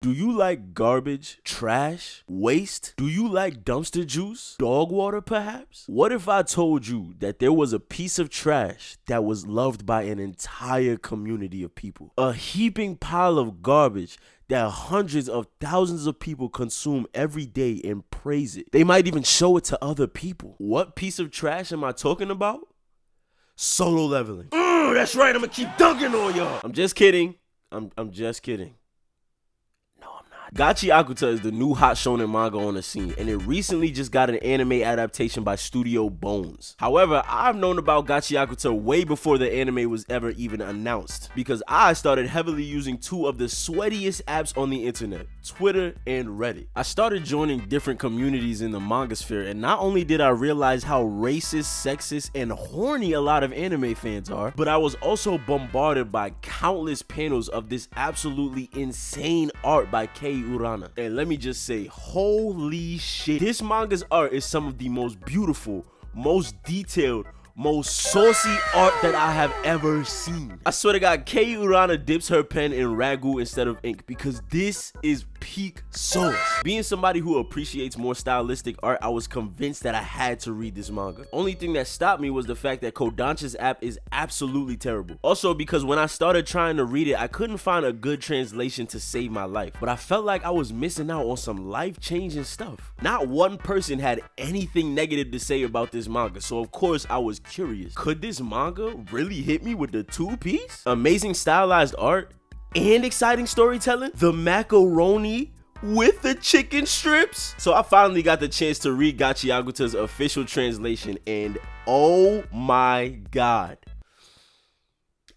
Do you like garbage, trash, waste? Do you like dumpster juice, dog water perhaps? What if I told you that there was a piece of trash that was loved by an entire community of people? A heaping pile of garbage that hundreds of thousands of people consume every day and praise it. They might even show it to other people. What piece of trash am I talking about? Solo leveling. That's right, I'm gonna keep dunking on y'all. I'm just kidding. I'm just kidding. Gachiakuta is the new hot shonen manga on the scene, and it recently just got an anime adaptation by Studio Bones. However, I've known about Gachiakuta way before the anime was ever even announced, because I started heavily using two of the sweatiest apps on the internet, Twitter and Reddit. I started joining different communities in the manga sphere, and not only did I realize how racist, sexist, and horny a lot of anime fans are, but I was also bombarded by countless panels of this absolutely insane art by Kei Urana. And let me just say, holy shit, this manga's art is some of the most beautiful, most detailed, most saucy art that I have ever seen. I swear to God, Kei Urana dips her pen in ragu instead of ink, because this is peak sauce. Being somebody who appreciates more stylistic art, I was convinced that I had to read this manga. Only thing that stopped me was the fact that Kodansha's app is absolutely terrible. Also, because when I started trying to read it, I couldn't find a good translation to save my life, but I felt like I was missing out on some life-changing stuff. Not one person had anything negative to say about this manga, so of course I was curious. Could this manga really hit me with the two-piece? Amazing stylized art and exciting storytelling? The macaroni with the chicken strips? So I finally got the chance to read Gachiakuta's official translation, and oh my god,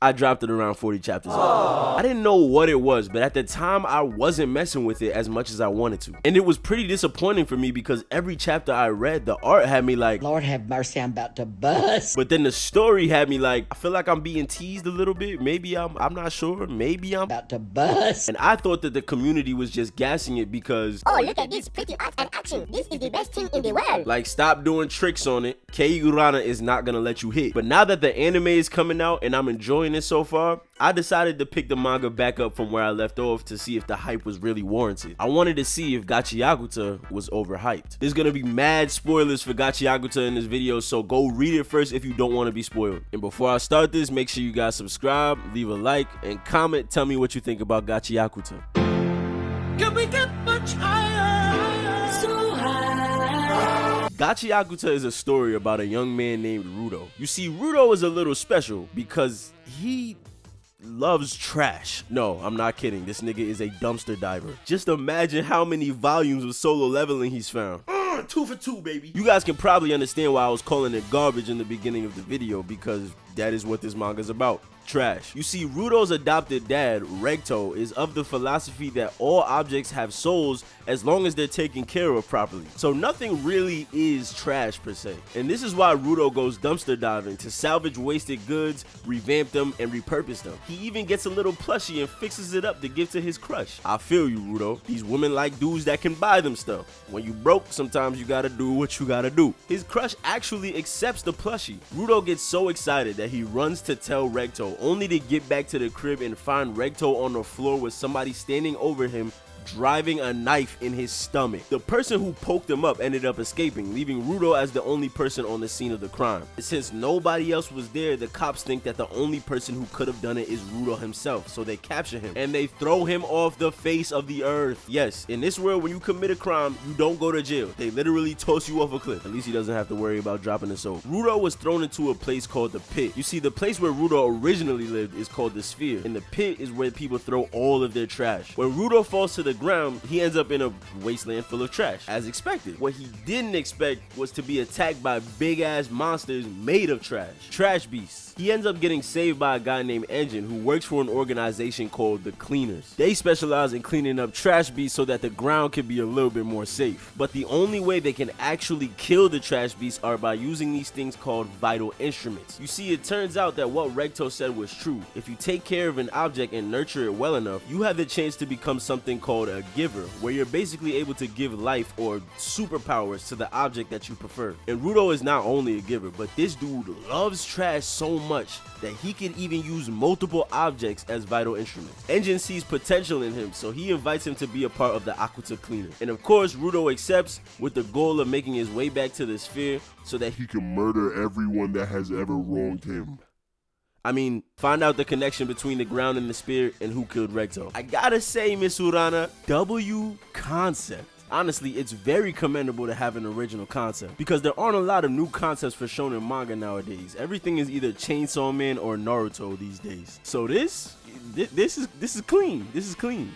I dropped it around 40 chapters. I didn't know what it was, but at the time I wasn't messing with it as much as I wanted to. And it was pretty disappointing for me, because every chapter I read, the art had me like, Lord have mercy, I'm about to bust. But then the story had me like, I feel like I'm being teased a little bit. Maybe I'm not sure. Maybe I'm about to bust. And I thought that the community was just gassing it because, oh, look at this pretty art and action. This is the best thing in the world. Like, stop doing tricks on it. Kei Urana is not gonna let you hit. But now that the anime is coming out and I'm enjoying it so far, I decided to pick the manga back up from where I left off to see if the hype was really warranted. I wanted to see if Gachiakuta was overhyped. There's gonna be mad spoilers for Gachiakuta in this video, so go read it first if you don't want to be spoiled. And before I start this, make sure you guys subscribe, leave a like, and comment. Tell me what you think about Gachiakuta. Can we get much higher? So high. Gachiakuta is a story about a young man named Rudo. You see, Rudo is a little special because he loves trash. No, I'm not kidding. This nigga is a dumpster diver. Just imagine how many volumes of solo leveling he's found. 2 for 2, baby. You guys can probably understand why I was calling it garbage in the beginning of the video, because that is what this manga is about. Trash. You see, Rudo's adopted dad, Regto, is of the philosophy that all objects have souls as long as they're taken care of properly. So nothing really is trash per se. And this is why Rudo goes dumpster diving, to salvage wasted goods, revamp them, and repurpose them. He even gets a little plushie and fixes it up to give to his crush. I feel you, Rudo. These women like dudes that can buy them stuff. When you broke, sometimes you gotta do what you gotta do. His crush actually accepts the plushie. Rudo gets so excited that he runs to tell Regto, only to get back to the crib and find Regto on the floor with somebody standing over him, driving a knife in his stomach. The person who poked him up ended up escaping, leaving Rudo as the only person on the scene of the crime. And since nobody else was there, the cops think that the only person who could have done it is Rudo himself, so they capture him and they throw him off the face of the earth. Yes, in this world, when you commit a crime, you don't go to jail. They literally toss you off a cliff. At least he doesn't have to worry about dropping his soul. Rudo was thrown into a place called the Pit. You see, the place where Rudo originally lived is called the Sphere, and the Pit is where people throw all of their trash. When Rudo falls to the ground, he ends up in a wasteland full of trash, as expected. What he didn't expect was to be attacked by big ass monsters made of trash beasts. He ends up getting saved by a guy named Engine, who works for an organization called the Cleaners. They specialize in cleaning up trash beasts so that the ground can be a little bit more safe. But the only way they can actually kill the trash beasts are by using these things called vital instruments. You see, it turns out that what Regto said was true. If you take care of an object and nurture it well enough, you have the chance to become something called called a giver, where you're basically able to give life or superpowers to the object that you prefer. And Rudo is not only a giver, but this dude loves trash so much that he can even use multiple objects as vital instruments. Engine sees potential in him, so he invites him to be a part of the Akuta cleaner. And of course, Rudo accepts with the goal of making his way back to the sphere so that he can murder everyone that has ever wronged him. I mean, find out the connection between the ground and the spirit and who killed Recto. I gotta say, Miss Urana, W concept. Honestly, it's very commendable to have an original concept because there aren't a lot of new concepts for shonen manga nowadays. Everything is either Chainsaw Man or Naruto these days. So this is clean. This is clean.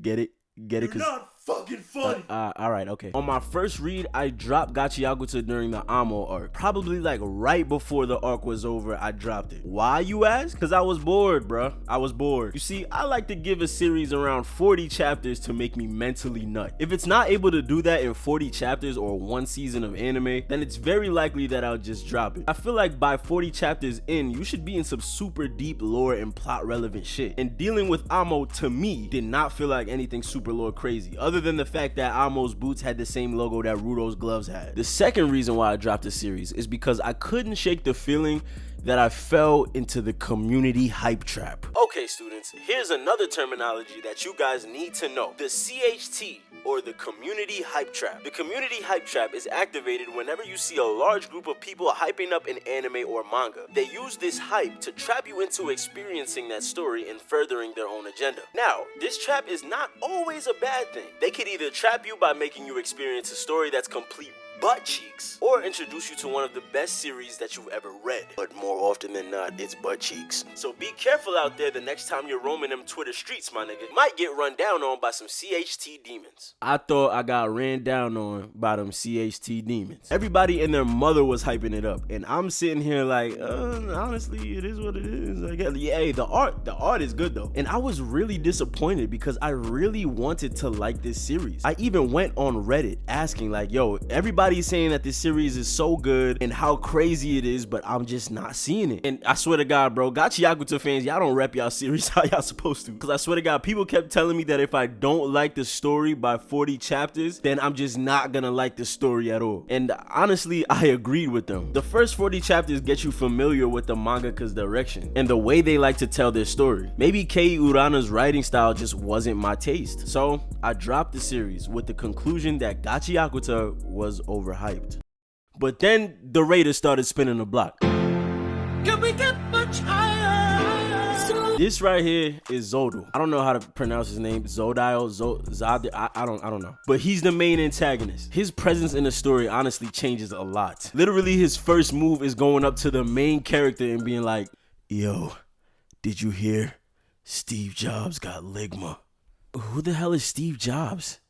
Get it? Get it? You're not fucking funny. All right, okay. On my first read, I dropped Gachiakuta during the Amo arc. Probably like right before the arc was over, I dropped it. Why, you ask? Because I was bored, bruh. I was bored. You see, I like to give a series around 40 chapters to make me mentally nut. If it's not able to do that in 40 chapters or one season of anime, then it's very likely that I'll just drop it. I feel like by 40 chapters in, you should be in some super deep lore and plot relevant shit. And dealing with Amo, to me, did not feel like anything super lore crazy, other than the fact that Amo's boots had the same logo that Rudo's gloves had. The second reason why I dropped the series is because I couldn't shake the feeling that I fell into the community hype trap. Okay, students, here's another terminology that you guys need to know. The CHT, or the community hype trap. The community hype trap is activated whenever you see a large group of people hyping up an anime or manga. They use this hype to trap you into experiencing that story and furthering their own agenda. Now, this trap is not always a bad thing. They could either trap you by making you experience a story that's complete butt cheeks, or introduce you to one of the best series that you've ever read. But more often than not, it's butt cheeks. So be careful out there the next time you're roaming them Twitter streets, my nigga. You might get run down on by some CHT demons. I thought I got ran down on by them CHT demons. Everybody and their mother was hyping it up, and I'm sitting here like, honestly, it is what it is. I guess. Yeah, hey, the art is good though. And I was really disappointed because I really wanted to like this series. I even went on Reddit asking like, yo, everybody's saying that this series is so good and how crazy it is, but I'm just not seeing it. And I swear to God, bro, Gachiakuta fans, y'all don't rep y'all series how y'all supposed to. Because I swear to God, people kept telling me that if I don't like the story by 40 chapters, then I'm just not gonna like the story at all. And honestly, I agreed with them. The first 40 chapters get you familiar with the mangaka's direction and the way they like to tell their story. Maybe Kei Urana's writing style just wasn't my taste. So I dropped the series with the conclusion that Gachiakuta was overhyped. But then the Raiders started spinning the block. Can we get much higher? This right here is Zodil. I don't know how to pronounce his name. Zodile, Zod, I don't know. But he's the main antagonist. His presence in the story honestly changes a lot. Literally, his first move is going up to the main character and being like, yo, did you hear? Steve Jobs got Ligma. Who the hell is Steve Jobs?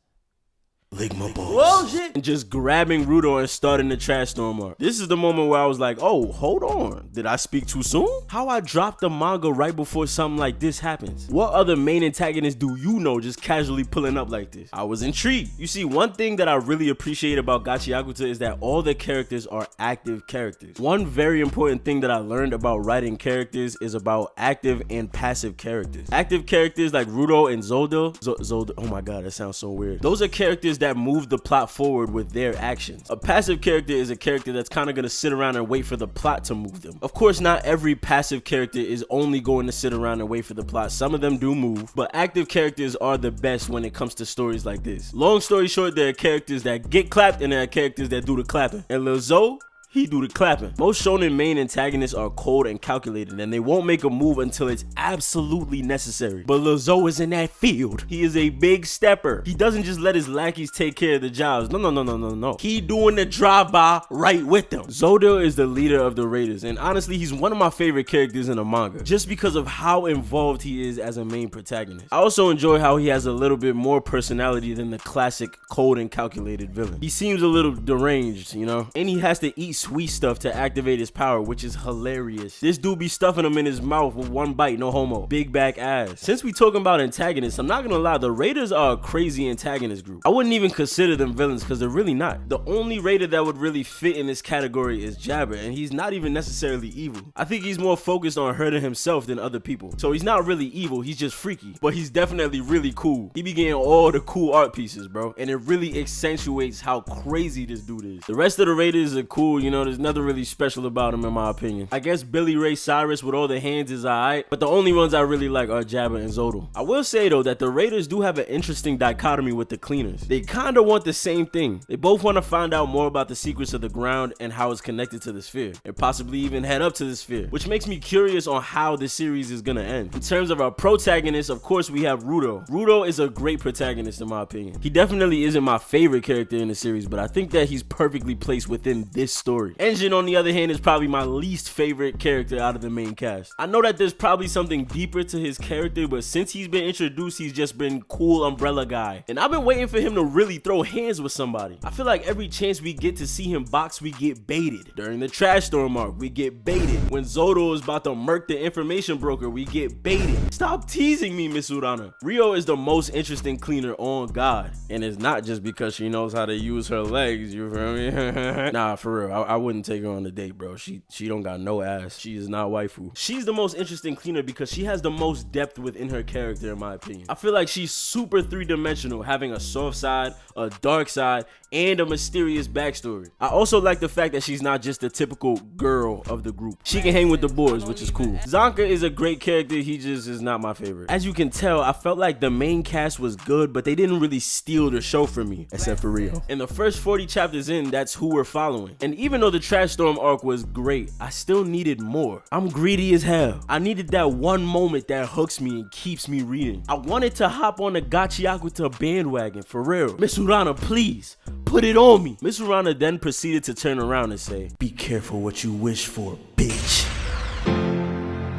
Ligma balls. Whoa, shit. And just grabbing Rudo and starting the trash storm arc. This is the moment where I was like, oh, hold on. Did I speak too soon? How I dropped the manga right before something like this happens? What other main antagonist do you know just casually pulling up like this? I was intrigued. You see, one thing that I really appreciate about Gachiakuta is that all the characters are active characters. One very important thing that I learned about writing characters is about active and passive characters. Active characters like Rudo and Zodil. Oh my God, that sounds so weird. Those are characters that move the plot forward with their actions. A passive character is a character that's kind of gonna sit around and wait for the plot to move them. Of course, not every passive character is only going to sit around and wait for the plot. Some of them do move, but active characters are the best when it comes to stories like this. Long story short, there are characters that get clapped and there are characters that do the clapping. And Lil Zo, he do the clapping. Most shonen main antagonists are cold and calculated, and they won't make a move until it's absolutely necessary. But Lil Zo is in that field. He is a big stepper. He doesn't just let his lackeys take care of the jobs. No. He doing the drive-by right with them. Zodil is the leader of the Raiders, and honestly, he's one of my favorite characters in the manga, just because of how involved he is as a main protagonist. I also enjoy how he has a little bit more personality than the classic cold and calculated villain. He seems a little deranged, you know, and he has to eat sweet stuff to activate his power, which is hilarious. This dude be stuffing him in his mouth with one bite, no homo. Big back ass. Since we talking about antagonists, I'm not gonna lie, the Raiders are a crazy antagonist group. I wouldn't even consider them villains because they're really not. The only Raider that would really fit in this category is Jabber, and he's not even necessarily evil. I think he's more focused on hurting himself than other people. So he's not really evil, he's just freaky, but he's definitely really cool. He be getting all the cool art pieces, bro, and it really accentuates how crazy this dude is. The rest of the Raiders are cool, you know, there's nothing really special about them in my opinion. I guess Billy Ray Cyrus with all the hands is alright, but the only ones I really like are Jabber and Zodal. I will say though that the Raiders do have an interesting dichotomy with the Cleaners. They kinda want the same thing. They both want to find out more about the secrets of the ground and how it's connected to the sphere, and possibly even head up to the sphere, which makes me curious on how this series is gonna end. In terms of our protagonists, of course we have Rudo. Rudo is a great protagonist in my opinion. He definitely isn't my favorite character in the series, but I think that he's perfectly placed within this story. Engine, on the other hand, is probably my least favorite character out of the main cast. I know that there's probably something deeper to his character, but since he's been introduced, he's just been cool umbrella guy, and I've been waiting for him to really throw hands with somebody. I feel like every chance we get to see him box, we get baited. During the Trash Storm arc, we get baited. When Zodal is about to murk the information broker, we get baited. Stop teasing me, Miss Urana. Rio is the most interesting cleaner on God, and it's not just because she knows how to use her legs, you feel me? Nah, for real, I wouldn't take her on a date, bro. She don't got no ass. She is not waifu. She's the most interesting cleaner because she has the most depth within her character, in my opinion. I feel like she's super three-dimensional, having a soft side, a dark side, and a mysterious backstory. I also like the fact that she's not just the typical girl of the group. She can hang with the boys, which is cool. Zonka is a great character, he just is not my favorite. As you can tell, I felt like the main cast was good, but they didn't really steal the show for me, except for Rio. In the first 40 chapters in, that's who we're following. And even though the Trash Storm arc was great, I still needed more. I'm greedy as hell. I needed that one moment that hooks me and keeps me reading. I wanted to hop on the Gachiakuta bandwagon, for real. Miss Urana, please, put it on me. Miss Urana then proceeded to turn around and say, "Be careful what you wish for, bitch."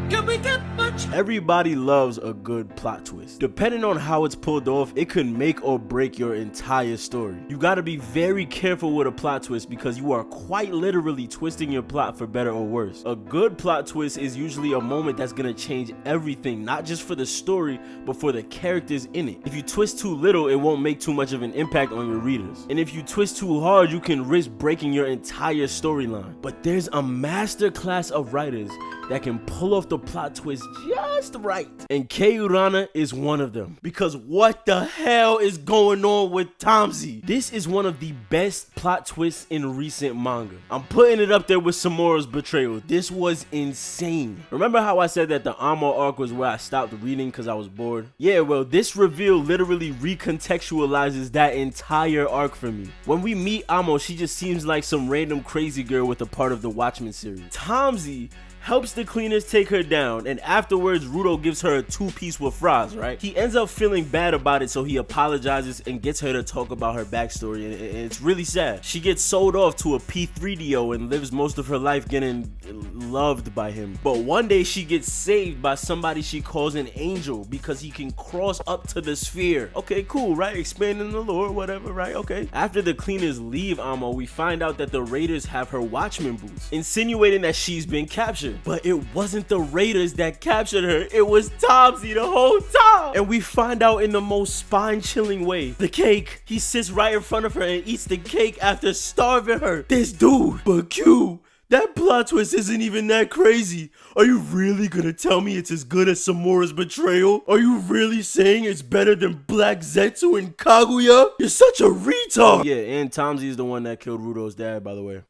Can we get much? Everybody loves a good plot twist. Depending on how it's pulled off, it could make or break your entire story. You gotta be very careful with a plot twist because you are quite literally twisting your plot for better or worse. A good plot twist is usually a moment that's gonna change everything, not just for the story, but for the characters in it. If you twist too little, it won't make too much of an impact on your readers. And if you twist too hard, you can risk breaking your entire storyline. But there's a master class of writers that can pull off the plot twist just right. And Kei Urana is one of them. Because what the hell is going on with Tomzy? This is one of the best plot twists in recent manga. I'm putting it up there with Samura's betrayal. This was insane. Remember how I said that the Amo arc was where I stopped reading because I was bored? Yeah, well, this reveal literally recontextualizes that entire arc for me. When we meet Amo, she just seems like some random crazy girl with a part of the Watchmen series. Tomzy helps the cleaners take her down, and afterwards Rudo gives her a two-piece with fries, right? He ends up feeling bad about it, so he apologizes and gets her to talk about her backstory, and it's really sad. She gets sold off to a P3DO and lives most of her life getting loved by him. But one day she gets saved by somebody she calls an angel because he can cross up to the sphere. Okay, cool, right? Expanding the lore, whatever, right? Okay. After the cleaners leave Amo, we find out that the Raiders have her Watchmen boots, insinuating that she's been captured. But it wasn't the Raiders that captured her, it was Tomzy the whole time. And we find out in the most spine-chilling way. The cake, he sits right in front of her and eats the cake after starving her. This dude, but Q, that plot twist isn't even that crazy. Are you really gonna tell me it's as good as Samura's betrayal? Are you really saying it's better than Black Zetsu and Kaguya? You're such a retard. Yeah, and Tomzy is the one that killed Rudo's dad, by the way.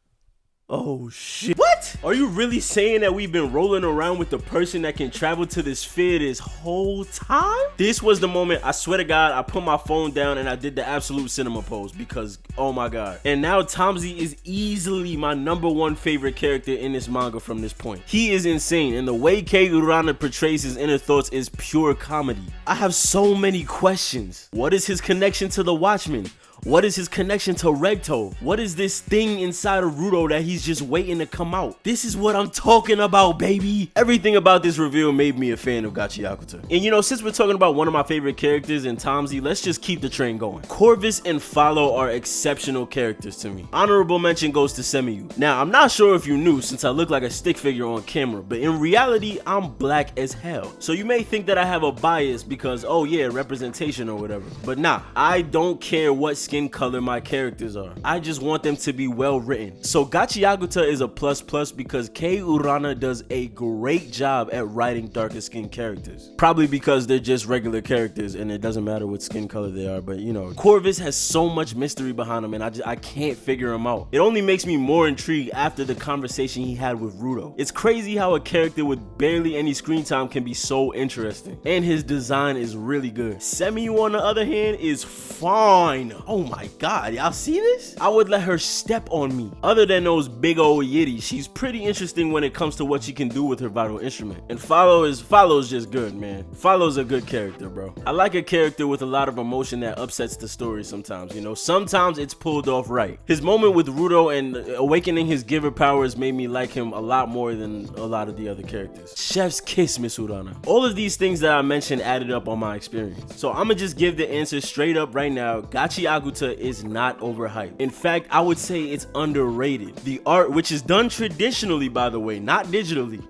Oh shit. What? Are you really saying that we've been rolling around with the person that can travel to the sphere this whole time? This was the moment, I swear to God, I put my phone down and I did the absolute cinema pose because, oh my God. And now Tomzy is easily my #1 favorite character in this manga from this point. He is insane, and the way Kei Urana portrays his inner thoughts is pure comedy. I have so many questions. What is his connection to the Watchmen? What is his connection to Regto? What is this thing inside of Rudo that he's just waiting to come out? This is what I'm talking about, baby. Everything about this reveal made me a fan of Gachiakuta. And you know, since we're talking about one of my favorite characters in Tomsy, let's just keep the train going. Corvus and Follow are exceptional characters to me. Honorable mention goes to Semiyu. Now, I'm not sure if you knew since I look like a stick figure on camera, but in reality, I'm black as hell. So you may think that I have a bias because, oh yeah, representation or whatever. But nah, I don't care what skin color my characters are. I just want them to be well written. So Gachiakuta is a plus because Kei Urana does a great job at writing darker skin characters. Probably because they're just regular characters and it doesn't matter what skin color they are, but you know, Corvus has so much mystery behind him and I can't figure him out. It only makes me more intrigued after the conversation he had with Rudo. It's crazy how a character with barely any screen time can be so interesting, and his design is really good. Semiyu on the other hand is fine. Oh my god, y'all see this? I would let her step on me. Other than those big old yitties, she's pretty interesting when it comes to what she can do with her vital instrument. And Follow's just good, man. Follow's a good character, bro. I like a character with a lot of emotion that upsets the story sometimes, you know. Sometimes it's pulled off right. His moment with Rudo and awakening his giver powers made me like him a lot more than a lot of the other characters. Chef's kiss, Miss Urana. All of these things that I mentioned added up on my experience. So I'ma just give the answer straight up right now. Gachiakuta is not overhyped. In fact, I would say it's underrated. The art, which is done traditionally, by the way, not digitally,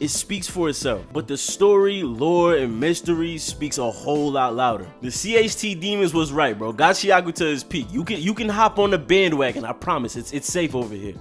it speaks for itself, but the story, lore, and mystery speaks a whole lot louder. The CHT Demons was right, bro. Gachiakuta is peak. You can hop on the bandwagon. I promise. It's safe over here.